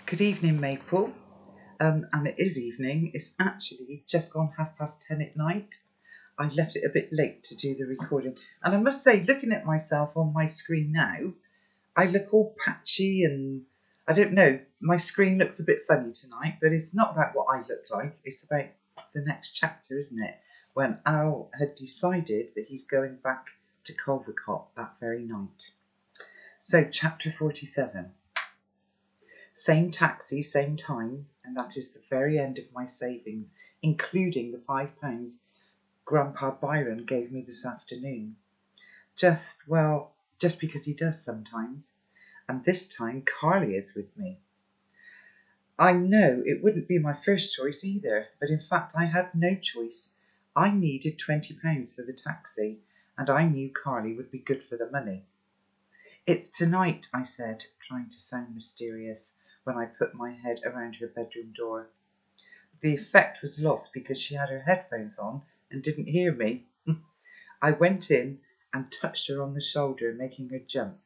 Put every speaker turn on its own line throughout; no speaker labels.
Good evening, Maple. And it is evening. It's actually just gone 10:30 at night. I left it a bit late to do the recording. And I must say, looking at myself on my screen now, I look all patchy and I don't know. My screen looks a bit funny tonight, but it's not about what I look like. It's about the next chapter, isn't it? When Al had decided that he's going back to Culvercott that very night. So, chapter 47. Same taxi, same time, and that is the very end of my savings, including the £5 Grandpa Byron gave me this afternoon. Just because he does sometimes. And this time Carly is with me. I know it wouldn't be my first choice either, but in fact I had no choice. I needed £20 for the taxi, and I knew Carly would be good for the money. It's tonight, I said, trying to sound mysterious, when I put my head around her bedroom door. The effect was lost because she had her headphones on and didn't hear me. I went in and touched her on the shoulder, making her jump.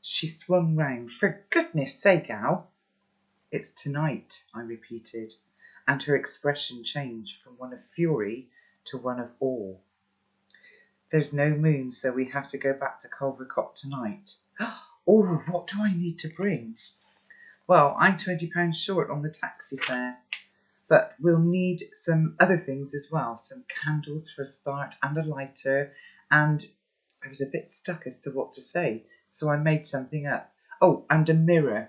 She swung round. For goodness sake, Al! It's tonight, I repeated, and her expression changed from one of fury to one of awe. There's no moon, so we have to go back to Culvercott tonight. Oh, what do I need to bring? Well, I'm £20 short on the taxi fare, but we'll need some other things as well. Some candles for a start and a lighter, and I was a bit stuck as to what to say, so I made something up. Oh, and a mirror.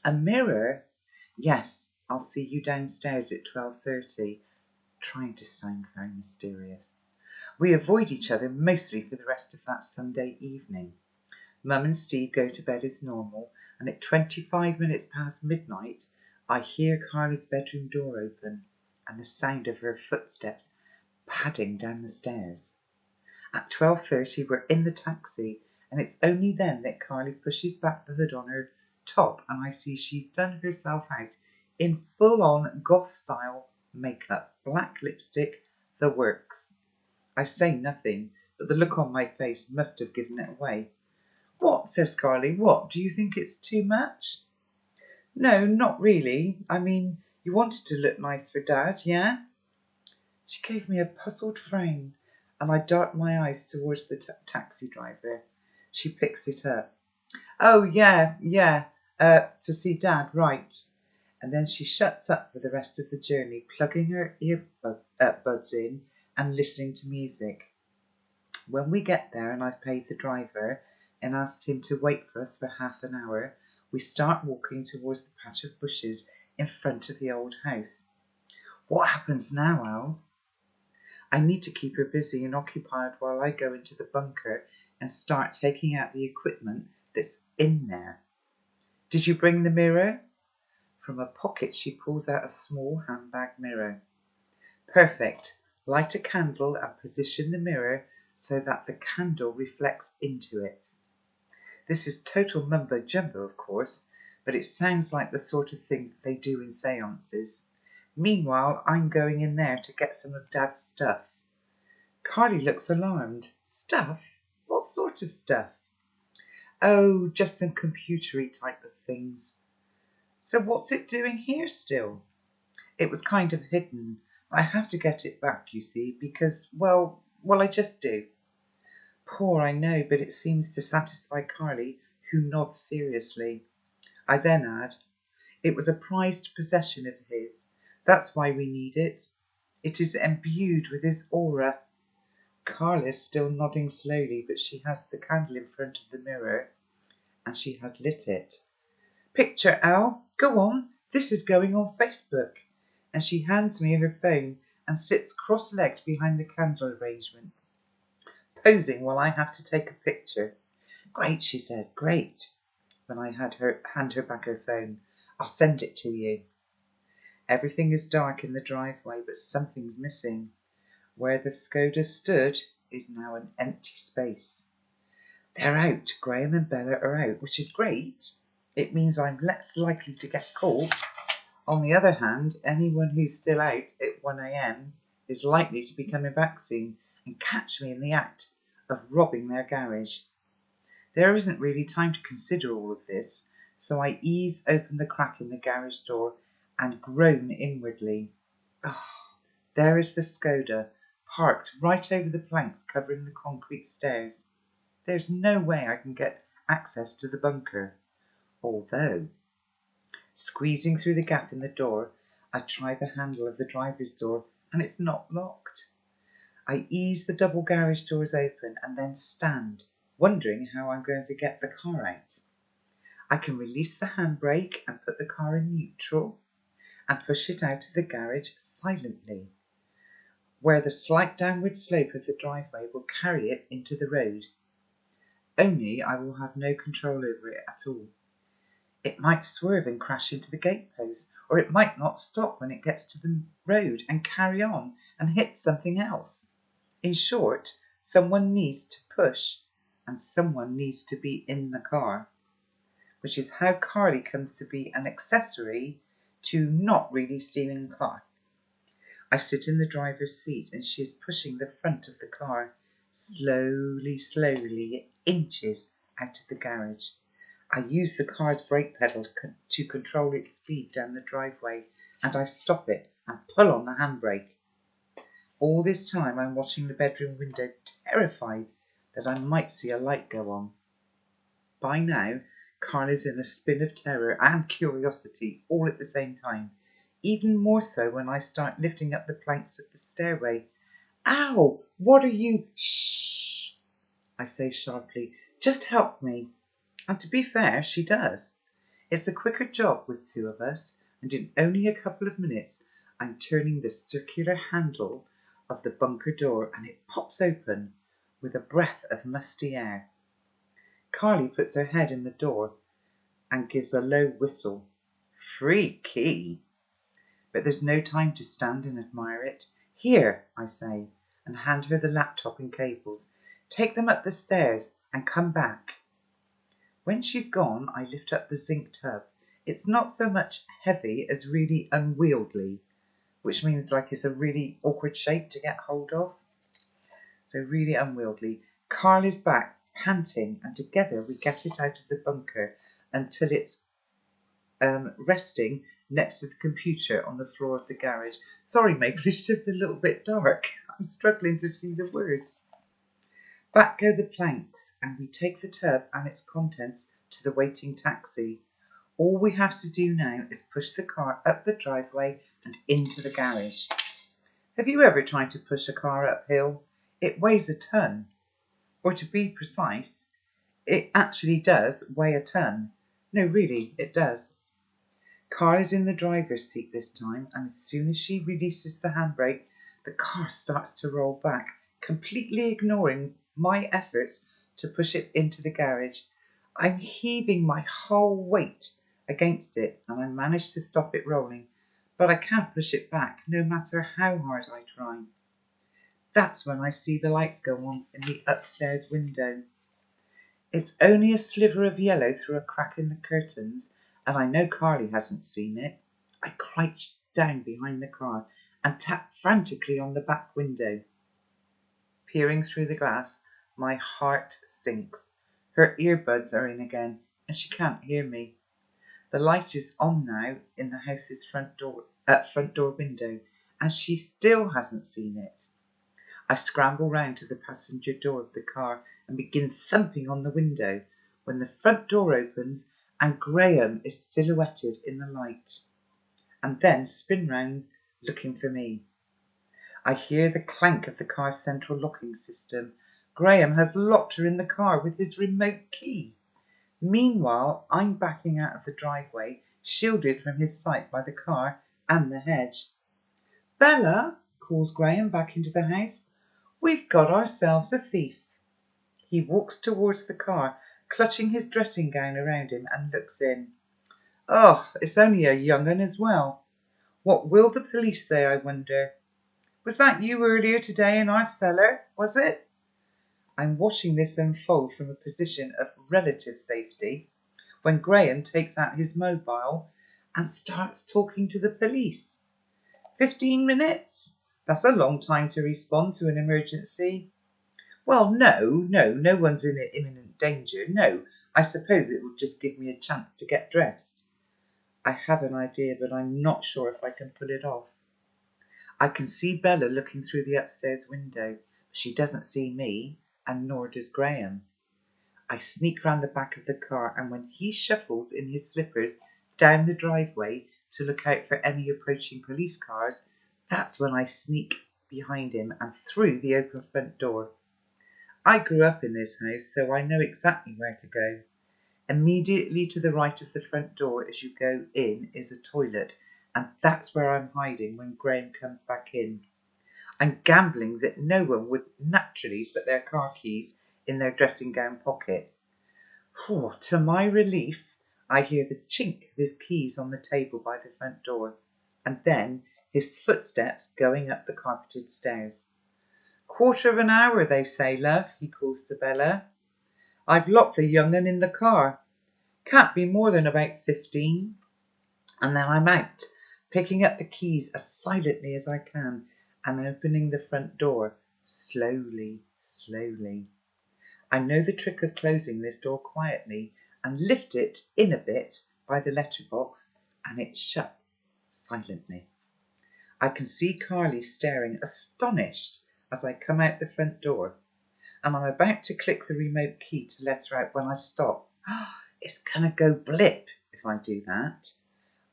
A mirror? Yes, I'll see you downstairs at 12:30, trying to sound very mysterious. We avoid each other mostly for the rest of that Sunday evening. Mum and Steve go to bed as normal, and at 25 minutes past midnight, I hear Carly's bedroom door open and the sound of her footsteps padding down the stairs. At 12:30, we're in the taxi, and it's only then that Carly pushes back the hood on her top, and I see she's done herself out in full-on goth-style makeup, black lipstick, the works. I say nothing, but the look on my face must have given it away. What, says Carly, what, do you think it's too much? No, not really. I mean, you wanted to look nice for Dad, yeah? She gave me a puzzled frown, and I dart my eyes towards the taxi driver. She picks it up. Oh, yeah, to see Dad, right. And then she shuts up for the rest of the journey, plugging her earbuds in and listening to music. When we get there and I've paid the driver and asked him to wait for us for half an hour, we start walking towards the patch of bushes in front of the old house. What happens now, Al? I need to keep her busy and occupied while I go into the bunker and start taking out the equipment that's in there. Did you bring the mirror? From a pocket she pulls out a small handbag mirror. Perfect. Light a candle and position the mirror so that the candle reflects into it. This is total mumbo-jumbo, of course, but it sounds like the sort of thing they do in seances. Meanwhile, I'm going in there to get some of Dad's stuff. Carly looks alarmed. Stuff? What sort of stuff? Oh, just some computery type of things. So what's it doing here still? It was kind of hidden. I have to get it back, you see, because, well, I just do. Poor, I know, but it seems to satisfy Carly, who nods seriously. I then add, it was a prized possession of his. That's why we need it. It is imbued with his aura. Carly's still nodding slowly, but she has the candle in front of the mirror, and she has lit it. Picture, Al. Go on. This is going on Facebook. And she hands me her phone and sits cross-legged behind the candle arrangement, posing while I have to take a picture. Great, she says, great. When I hand her back her phone, I'll send it to you. Everything is dark in the driveway, but something's missing. Where the Skoda stood is now an empty space. They're out. Graham and Bella are out, which is great. It means I'm less likely to get caught. On the other hand, anyone who's still out at 1 a.m. is likely to be coming back soon and catch me in the act of robbing their garage. There isn't really time to consider all of this. So I ease open the crack in the garage door and groan inwardly. Oh, there is the Skoda, parked right over the planks covering the concrete stairs. There's no way I can get access to the bunker, although, squeezing through the gap in the door, I try the handle of the driver's door and it's not locked. I ease the double garage doors open and then stand, wondering how I'm going to get the car out. I can release the handbrake and put the car in neutral and push it out of the garage silently, where the slight downward slope of the driveway will carry it into the road. Only I will have no control over it at all. It might swerve and crash into the gatepost, or it might not stop when it gets to the road and carry on and hit something else. In short, someone needs to push and someone needs to be in the car, which is how Carly comes to be an accessory to not really stealing the car. I sit in the driver's seat and she is pushing the front of the car, slowly, it inches out of the garage. I use the car's brake pedal to control its speed down the driveway, and I stop it and pull on the handbrake. All this time I'm watching the bedroom window, terrified that I might see a light go on. By now, Carl is in a spin of terror and curiosity all at the same time, even more so when I start lifting up the planks of the stairway. Ow! What are you? Shh! I say sharply. Just help me. And to be fair, she does. It's a quicker job with two of us, and in only a couple of minutes I'm turning the circular handle of the bunker door and it pops open with a breath of musty air. Carly puts her head in the door and gives a low whistle. Free key! But there's no time to stand and admire it. Here, I say, and hand her the laptop and cables. Take them up the stairs and come back. When she's gone, I lift up the zinc tub. It's not so much heavy as really unwieldy, which means like it's a really awkward shape to get hold of. So really unwieldy. Carl is back, panting, and together we get it out of the bunker until it's resting next to the computer on the floor of the garage. Sorry, Maple, it's just a little bit dark. I'm struggling to see the words. Back go the planks, and we take the tub and its contents to the waiting taxi. All we have to do now is push the car up the driveway and into the garage. Have you ever tried to push a car uphill? It weighs a ton. Or to be precise, it actually does weigh a ton. No, really, it does. Car is in the driver's seat this time, and as soon as she releases the handbrake, the car starts to roll back, completely ignoring my efforts to push it into the garage. I'm heaving my whole weight against it, and I manage to stop it rolling, but I can't push it back, no matter how hard I try. That's when I see the lights go on in the upstairs window. It's only a sliver of yellow through a crack in the curtains, and I know Carly hasn't seen it. I crouch down behind the car and tap frantically on the back window. Peering through the glass, my heart sinks. Her earbuds are in again, and she can't hear me. The light is on now in the house's front door window, and she still hasn't seen it. I scramble round to the passenger door of the car and begin thumping on the window when the front door opens and Graham is silhouetted in the light, and then spin round looking for me. I hear the clank of the car's central locking system. Graham has locked her in the car with his remote key. Meanwhile, I'm backing out of the driveway, shielded from his sight by the car and the hedge. Bella, calls Graham back into the house, we've got ourselves a thief. He walks towards the car, clutching his dressing gown around him, and looks in. Oh, it's only a young un as well. What will the police say, I wonder? Was that you earlier today in our cellar, was it? I'm watching this unfold from a position of relative safety when Graham takes out his mobile and starts talking to the police. 15 minutes? That's a long time to respond to an emergency. Well, no one's in imminent danger, no, I suppose it will just give me a chance to get dressed. I have an idea, but I'm not sure if I can pull it off. I can see Bella looking through the upstairs window, but she doesn't see me, and nor does Graham. I sneak round the back of the car, and when he shuffles in his slippers down the driveway to look out for any approaching police cars, that's when I sneak behind him and through the open front door. I grew up in this house, so I know exactly where to go. Immediately to the right of the front door as you go in is a toilet, and that's where I'm hiding when Graham comes back in. I'm gambling that no one would naturally put their car keys in their dressing gown pocket. To my relief, I hear the chink of his keys on the table by the front door, and then his footsteps going up the carpeted stairs. "Quarter of an hour, they say, love," he calls to Bella. "I've locked the young un in the car. Can't be more than about 15. And then I'm out, picking up the keys as silently as I can and opening the front door slowly, slowly. I know the trick of closing this door quietly and lift it in a bit by the letterbox, and it shuts silently. I can see Carly staring astonished as I come out the front door, and I'm about to click the remote key to let her out when I stop. It's gonna go blip if I do that.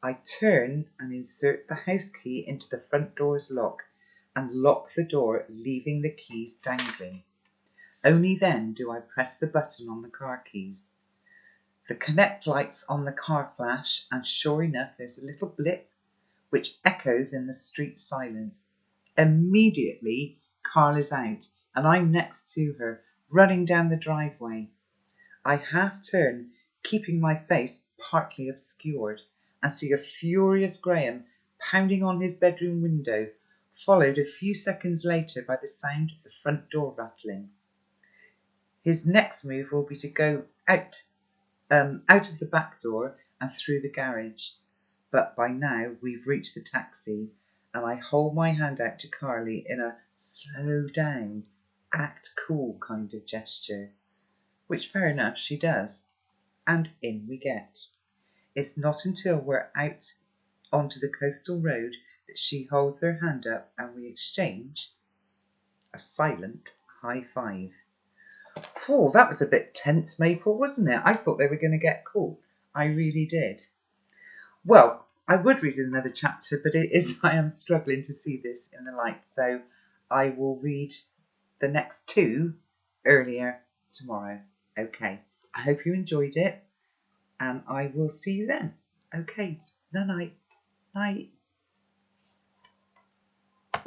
I turn and insert the house key into the front door's lock and lock the door, leaving the keys dangling. Only then do I press the button on the car keys. The connect lights on the car flash, and sure enough there's a little blip which echoes in the street silence. Immediately Carl is out, and I'm next to her, running down the driveway. I half turn, keeping my face partly obscured, and see a furious Graham pounding on his bedroom window, followed a few seconds later by the sound of the front door rattling. His next move will be to go out of the back door and through the garage. But by now we've reached the taxi, and I hold my hand out to Carly in a slow down, act cool kind of gesture, which fair enough she does, and in we get. It's not until we're out onto the coastal road that she holds her hand up and we exchange a silent high five. That was a bit tense, Maple, wasn't it? I thought they were going to get caught. I really did. Well, I would read another chapter, but I am struggling to see this in the light, so I will read the next two earlier tomorrow. Okay, I hope you enjoyed it, and I will see you then. Okay, night. Night.